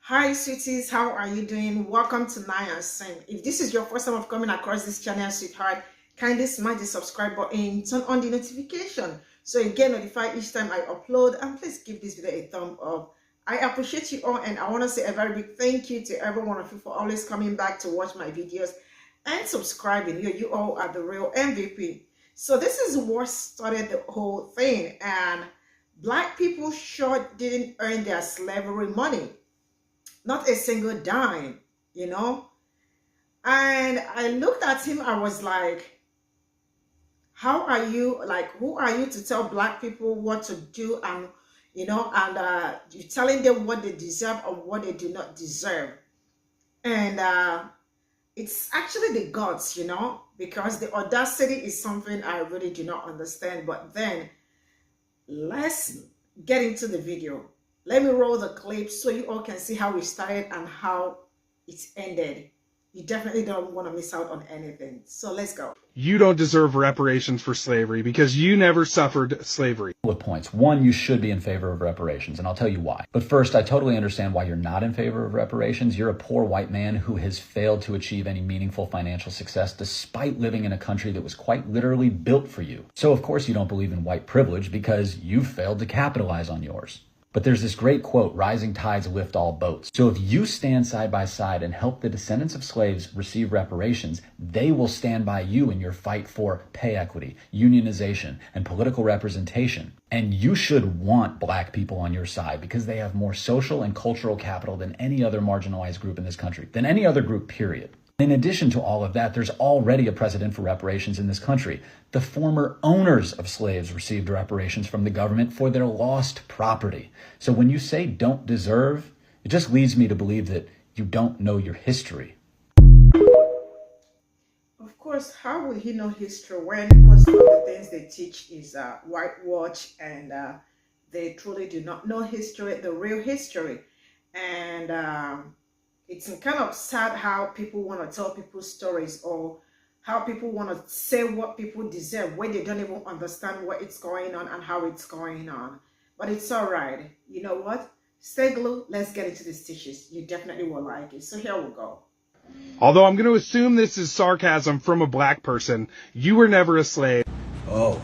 Hi sweeties, how are you doing? Welcome to Nanyacim. If this is your first time of coming across this channel, sweetheart, kindly smash the subscribe button, turn on the notification so you get notified each time I upload, and please give this video a thumb up. I appreciate you all, and I want to say a very big thank you to every one of you for always coming back to watch my videos and subscribing. You all are the real MVP. So this is what started the whole thing, and Black people sure didn't earn their slavery money. Not a single dime, you know. And I looked at him, I was like, how are you, like, who are you to tell Black people what to do? And you know, and you're telling them what they deserve or what they do not deserve. And it's actually the gods, you know, because the audacity is something I really do not understand. But then let's get into the video. Let me roll the clip so you all can see how we started and how it ended. You definitely don't want to miss out on anything. So let's go. You don't deserve reparations for slavery because you never suffered slavery. With points. One, you should be in favor of reparations, and I'll tell you why. But first, I totally understand why you're not in favor of reparations. You're a poor white man who has failed to achieve any meaningful financial success despite living in a country that was quite literally built for you. So of course you don't believe in white privilege because you've failed to capitalize on yours. But there's this great quote, rising tides lift all boats. So if you stand side by side and help the descendants of slaves receive reparations, they will stand by you in your fight for pay equity, unionization, and political representation. And you should want Black people on your side because they have more social and cultural capital than any other marginalized group in this country, than any other group, period. In addition to all of that, there's already a precedent for reparations in this country. The former owners of slaves received reparations from the government for their lost property. So when you say don't deserve, it just leads me to believe that you don't know your history. Of course, how will he know history when most of the things they teach is whitewash, and they truly do not know history, the real history. And it's kind of sad how people want to tell people stories, or how people want to say what people deserve when they don't even understand what it's going on and how it's going on. But it's all right. You know what? Stay glued. Let's get into the stitches. You definitely will like it. So here we go. Although I'm going to assume this is sarcasm from a Black person, you were never a slave. Oh,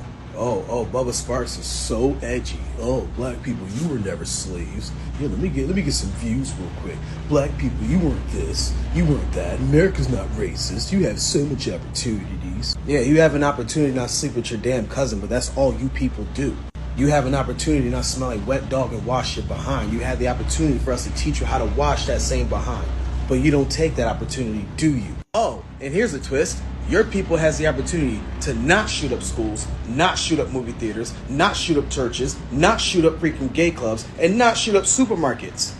Bubba Sparks is so edgy. Oh, Black people, you were never slaves. Yeah, let me get some views real quick. Black people, you weren't this, you weren't that. America's not racist. You have so much opportunities. Yeah, you have an opportunity to not sleep with your damn cousin, but that's all you people do. You have an opportunity to not smell like wet dog and wash your behind. You had the opportunity for us to teach you how to wash that same behind. But you don't take that opportunity, do you? Oh, and here's a twist. Your people has the opportunity to not shoot up schools, not shoot up movie theaters, not shoot up churches, not shoot up freaking gay clubs, and not shoot up supermarkets.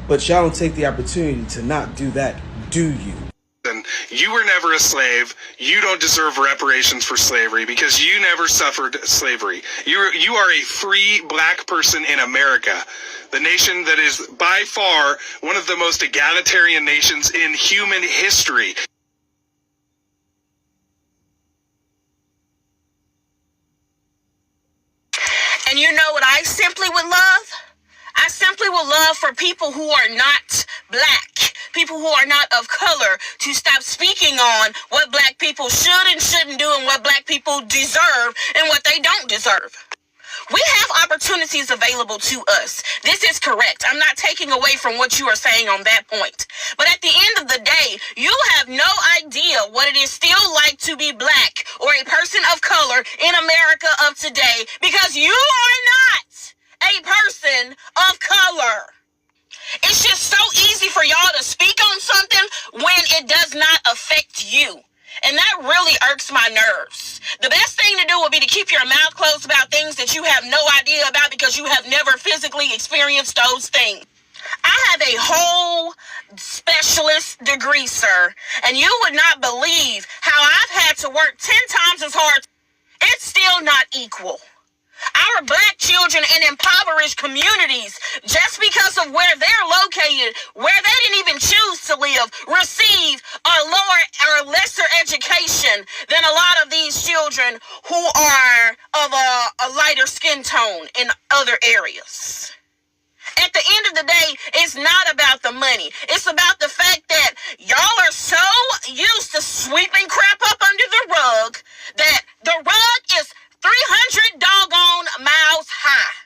But y'all don't take the opportunity to not do that, do you? You were never a slave. You don't deserve reparations for slavery because you never suffered slavery. You are a free Black person in America, the nation that is by far one of the most egalitarian nations in human history. And you know what I simply would love? I simply would love for people who are not Black, people who are not of color, to stop speaking on what Black people should and shouldn't do and what Black people deserve and what they don't deserve. We have opportunities available to us. This is correct. I'm not taking away from what you are saying on that point. But at the end of the day, you have no idea what it is still like to be Black or a person of color in America of today, because you are not a person of color. It's just so easy for y'all to speak on something when it does not affect you. And that really irks my nerves. The best thing to do would be to keep your mouth closed about things that you have no idea about because you have never physically experienced those things. I have a whole specialist degree, sir, and you would not believe how I've had to work 10 times as hard. It's still not equal. Our Black children in impoverished communities, just because of where they're located, where they didn't even choose to live, receive a lower or lesser education than a lot of these children who are of a lighter skin tone in other areas. At the end of the day, it's not about the money. It's about the fact that y'all are so used to sweeping crap up under the rug that the rug is 300 doggone miles high.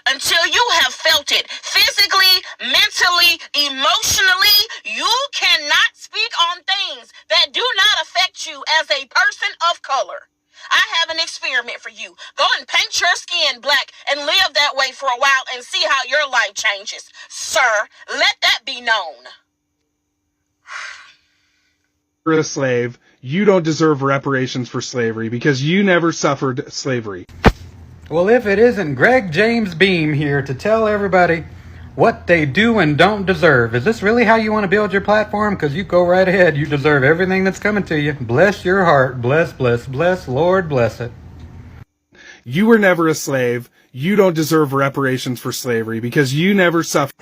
Until you have felt it physically, mentally, emotionally, you cannot speak on things that do not affect you as a person of color. I have an experiment for you. Go and paint your skin black and live that way for a while and see how your life changes. Sir, let that be known. You're a slave. You don't deserve reparations for slavery because you never suffered slavery. Well, if it isn't Greg James Beam here to tell everybody what they do and don't deserve. Is this really how you want to build your platform? Because you go right ahead. You deserve everything that's coming to you. Bless your heart. Bless, bless, bless. Lord, bless it. You were never a slave. You don't deserve reparations for slavery because you never suffered.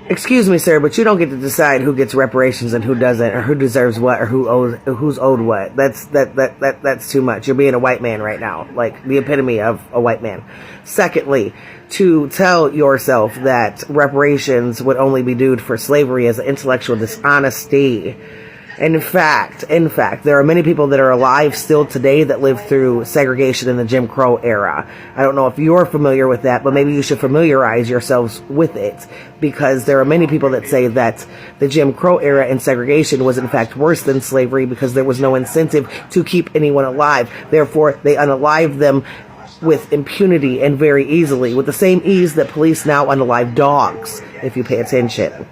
Excuse me, sir, but you don't get to decide who gets reparations and who doesn't, or who deserves what, or who's owed what. That's too much. You're being a white man right now, like the epitome of a white man. Secondly, to tell yourself that reparations would only be due for slavery is intellectual dishonesty. In fact, there are many people that are alive still today that lived through segregation in the Jim Crow era. I don't know if you're familiar with that, but maybe you should familiarize yourselves with it, because there are many people that say that the Jim Crow era and segregation was in fact worse than slavery because there was no incentive to keep anyone alive. Therefore, they unalived them with impunity and very easily, with the same ease that police now unalive dogs, if you pay attention.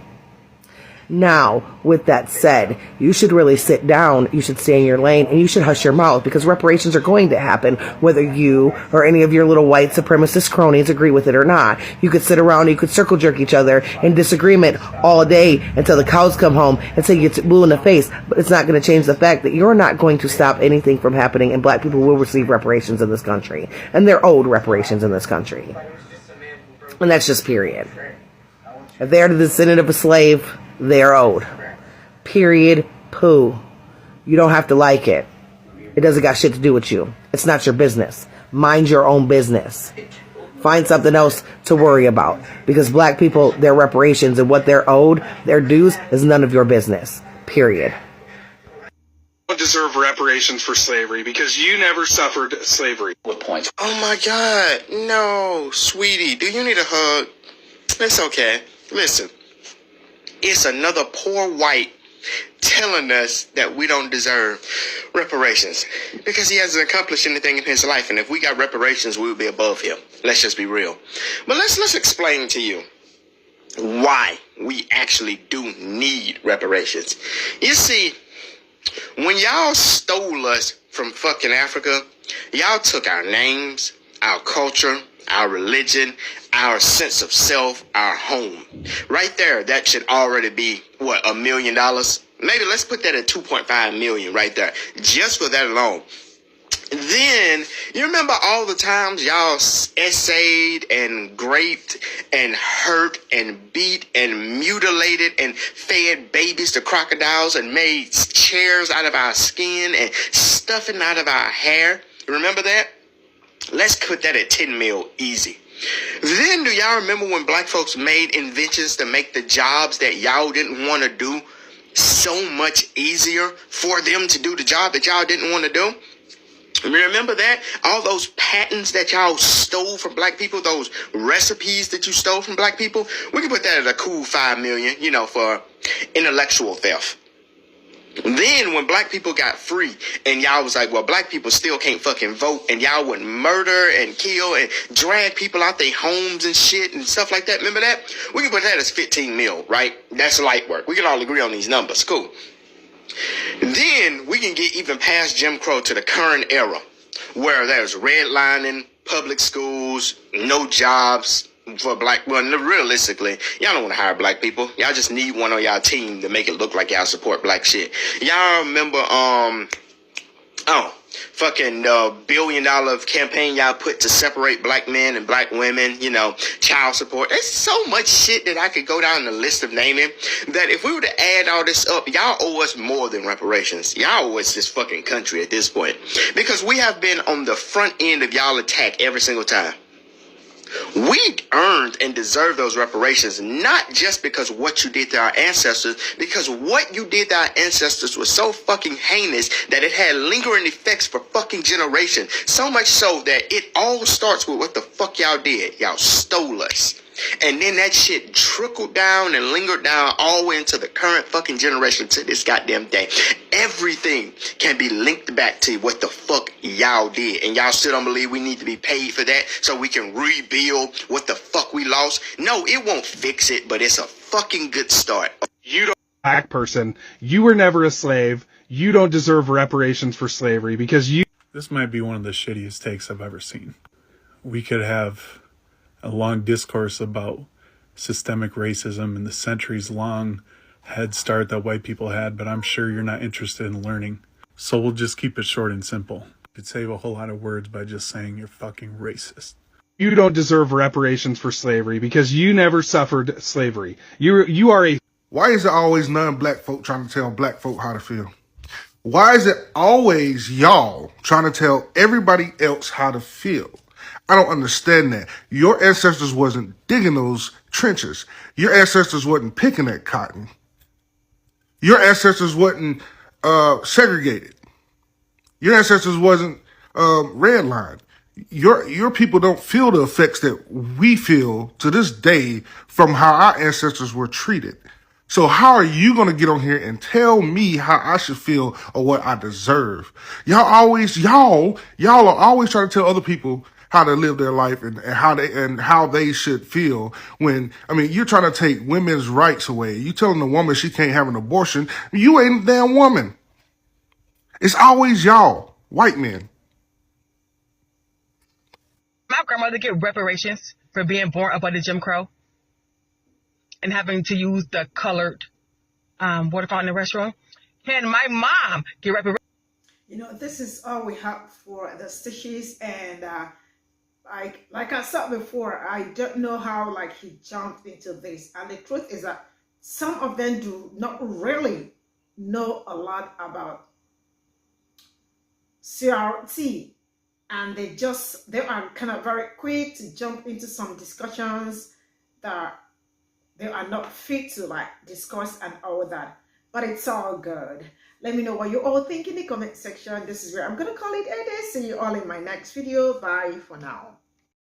Now, with that said, you should really sit down, you should stay in your lane, and you should hush your mouth, because reparations are going to happen, whether you or any of your little white supremacist cronies agree with it or not. You could sit around, you could circle jerk each other in disagreement all day until the cows come home and say you're blue in the face, but it's not going to change the fact that you're not going to stop anything from happening, and black people will receive reparations in this country. And they're owed reparations in this country. And that's just period. If they're the descendant of a slave, they're owed. Period. Poo. You don't have to like it. It doesn't got shit to do with you. It's not your business. Mind your own business. Find something else to worry about. Because black people, their reparations and what they're owed, their dues, is none of your business. Period. You don't deserve reparations for slavery because you never suffered slavery. With points. Oh my God. No, sweetie, do you need a hug? It's okay. Listen. It's another poor white telling us that we don't deserve reparations because he hasn't accomplished anything in his life. And if we got reparations, we would be above him. Let's just be real. But let's explain to you why we actually do need reparations. You see, when y'all stole us from fucking Africa, y'all took our names, our culture, our religion, our sense of self, our home. Right there, that should already be, what, $1 million? Maybe let's put that at 2.5 million right there, just for that alone. Then, you remember all the times y'all essayed and raped and hurt and beat and mutilated and fed babies to crocodiles and made chairs out of our skin and stuffing out of our hair? Remember that? Let's put that at 10 mil easy. Then do y'all remember when black folks made inventions to make the jobs that y'all didn't want to do so much easier for them to do the job that y'all didn't want to do? Remember that? All those patents that y'all stole from black people, those recipes that you stole from black people, we can put that at a cool 5 million, for intellectual theft. Then when black people got free and y'all was like, well, black people still can't fucking vote, and y'all would murder and kill and drag people out their homes and shit and stuff like that. Remember that? We can put that as 15 mil, right? That's light work. We can all agree on these numbers. Cool. Then we can get even past Jim Crow to the current era where there's redlining, public schools, no jobs for black. Well, realistically, y'all don't want to hire black people. Y'all just need one on y'all team to make it look like y'all support black shit. Y'all remember, fucking $1 billion campaign y'all put to separate black men and black women, child support. There's so much shit that I could go down the list of naming that if we were to add all this up, y'all owe us more than reparations. Y'all owe us this fucking country at this point, because we have been on the front end of y'all attack every single time. We earned and deserve those reparations, not just because of what you did to our ancestors, because what you did to our ancestors was so fucking heinous that it had lingering effects for fucking generations. So much so that it all starts with what the fuck y'all did. Y'all stole us. And then that shit trickled down and lingered down all the way into the current fucking generation to this goddamn day. Everything can be linked back to what the fuck y'all did. And y'all still don't believe we need to be paid for that so we can rebuild what the fuck we lost? No, it won't fix it, but it's a fucking good start. You don't, black person, you were never a slave. You don't deserve reparations for slavery because you. This might be one of the shittiest takes I've ever seen. We could have a long discourse about systemic racism and the centuries-long head start that white people had, but I'm sure you're not interested in learning. So we'll just keep it short and simple. You could save a whole lot of words by just saying you're fucking racist. You don't deserve reparations for slavery because you never suffered slavery. You are a. Why is it always non-black folk trying to tell black folk how to feel? Why is it always y'all trying to tell everybody else how to feel? I don't understand that. Your ancestors wasn't digging those trenches. Your ancestors wasn't picking that cotton. Your ancestors wasn't segregated. Your ancestors wasn't redlined. Your people don't feel the effects that we feel to this day from how our ancestors were treated. So how are you going to get on here and tell me how I should feel or what I deserve? Y'all are always trying to tell other people how to live their life and how they should feel when, I mean, you're trying to take women's rights away. You telling a woman she can't have an abortion. You ain't a damn woman. It's always y'all, white men. My grandmother get reparations for being born up under Jim Crow and having to use the colored water fountain in the restroom. Can my mom get reparations? You know, this is all we have for the stitches, and like I said before, I don't know how like he jumped into this, and the truth is that some of them do not really know a lot about CRT, and they are kind of very quick to jump into some discussions that they are not fit to like discuss and all that, but it's all good. Let me know what you all think in the comment section. This is where I'm gonna call it a day. See you all in my next video. Bye for now.